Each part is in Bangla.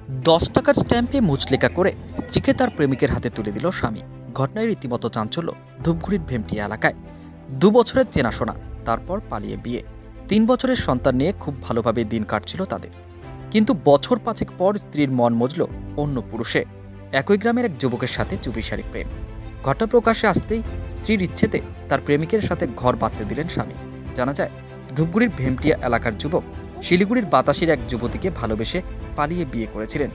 10 টাকার স্ট্যাম্পে মুচলেকা করে স্ত্রীকে তার প্রেমিকের হাতে তুলে দিল স্বামী। ঘটনায় রীতিমতো চাঞ্চল্য ধূপগুড়ির ভেমটিয়া এলাকায়। 2 বছরের চেনাশোনা, তারপর পালিয়ে বিয়ে, 3 বছরের সন্তান নিয়ে খুব ভালোভাবে দিন কাটছিল তাদের। কিন্তু বছর 5 পর স্ত্রীর মন মজল অন্য পুরুষে। একই গ্রামের এক যুবকের সাথে চুপিসারি প্রেম। ঘটনা প্রকাশ্যে আসতেই স্ত্রীর ইচ্ছেতে তার প্রেমিকের সাথে ঘর বাঁধতে দিলেন স্বামী। জানা যায়, ধূপগুড়ির ভেমটিয়া এলাকার যুবক শিলিগুড়ির বাতাসের এক যুবতীকে ভালোবেসে পালিয়ে বিয়ে করেছিলেন।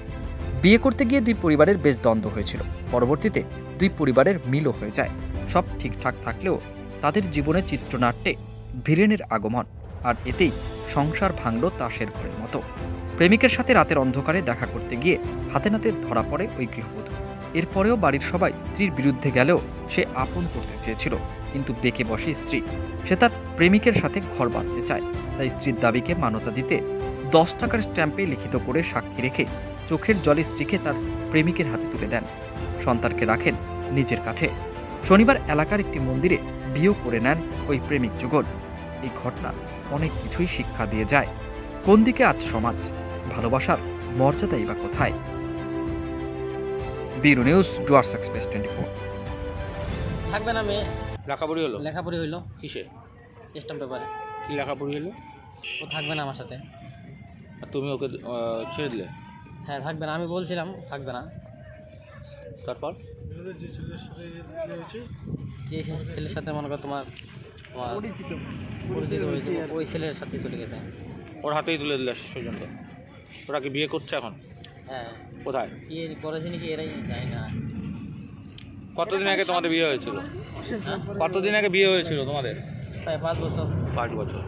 বিয়ে করতে গিয়ে 2 পরিবারের বেশ দ্বন্দ্ব হয়েছিল। পরবর্তীতে 2 পরিবারের মিলও হয়ে যায়। সব ঠিকঠাক থাকলেও তাদের জীবনে চিত্রনাট্যে ভিলেনের আগমন, আর এতেই সংসার ভাঙল তাসের ঘরের মতো। প্রেমিকের সাথে রাতের অন্ধকারে দেখা করতে গিয়ে হাতে নাতে ধরা পড়ে ওই গৃহবধূ। এরপরেও বাড়ির সবাই স্ত্রীর বিরুদ্ধে গেলেও সে আপন করতে চেয়েছিল, কিন্তু বেঁকে বসে স্ত্রী। সে তার প্রেমিকের সাথে ঘর বাঁধতে চায়, তাই স্ত্রীর দাবিকে মান্যতা দিতে 10 টাকার স্ট্যাম্পে লিখিত করে সাক্ষী রেখে চোখের জলে স্ত্রীকে তার প্রেমিকের হাতে তুলে দেন। সন্তানকে রাখেন নিজের কাছে। শনিবার এলাকার একটি মন্দিরে বিয়েও করে নেন ওই প্রেমিক যুগল। এই ঘটনা অনেক কিছুই শিক্ষা দিয়ে যায়। কোন দিকে আজ সমাজ? ভালোবাসার মর্যাদাই বা কোথায়? Bureau news, Dooars express 24। থাকবে না মেয়ে। লেখাপড়ি হইলো কিসে? স্ট্যাম্প পেপারে। কি লেখাপড়ি হলো? ও থাকবে না আমার সাথে। আর তুমি ওকে ছেড়ে দিলে? হ্যাঁ, থাকবে না, আমি বলছিলাম থাকবে না। তারপর যে ছেলের সাথে মনে করো তোমার পরিচিত হয়েছে, ওই ছেলের সাথে চলে গেছে। ওর হাতেই তুলে দিলে শেষ পর্যন্ত? ওরা কি বিয়ে করছে এখন? হ্যাঁ। কোথায় কি করেছে নাকি এরাই জানি না। কতদিন আগে তোমাদের বিয়ে হয়েছিল? কতদিন আগে বিয়ে হয়েছিল তোমাদের? প্রায় 5 বছর। 5 বছর।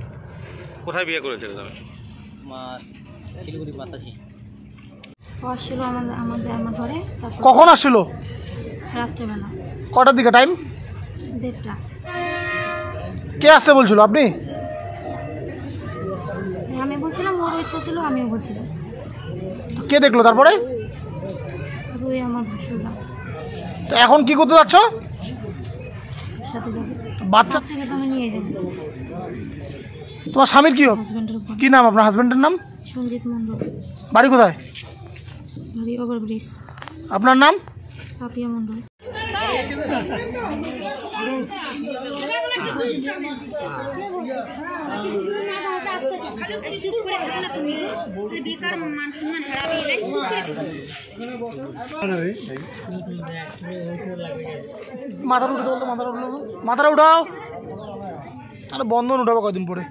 কোথায় বিয়ে করেছিলে তুমি? আমার শিলিগুড়ি বাতাসি। আসছিল আমার ঘরে। কখন আসছিল? রাত্রেবেলা। কটার দিকে টাইম? 1:30। কে আসতে বলছিল? আপনি? আমি বলছিলাম, ওর ইচ্ছা ছিল, আমিও বলছিলাম। কে দেখলো তারপরে? রুই আমার ভাসুরা। তো এখন কি করতে যাচ্ছ? সাথে যাবে। বাচ্চাকে তো আমি নিয়ে যাবো। তোমার স্বামীর কি হাজবেন্ডের উপর। কি নাম আপনার হাজবেন্ডের নাম? সঞ্জিত মণ্ডল। বাড়ি কোথায়? বাড়ি ওভারব্রিজ। আপনার নাম? পাপিয়া মণ্ডল। মাথাটা উঠে বলতো, মাথাটা উঠাও। তাহলে বন্ধন উঠাবো কদিন পরে।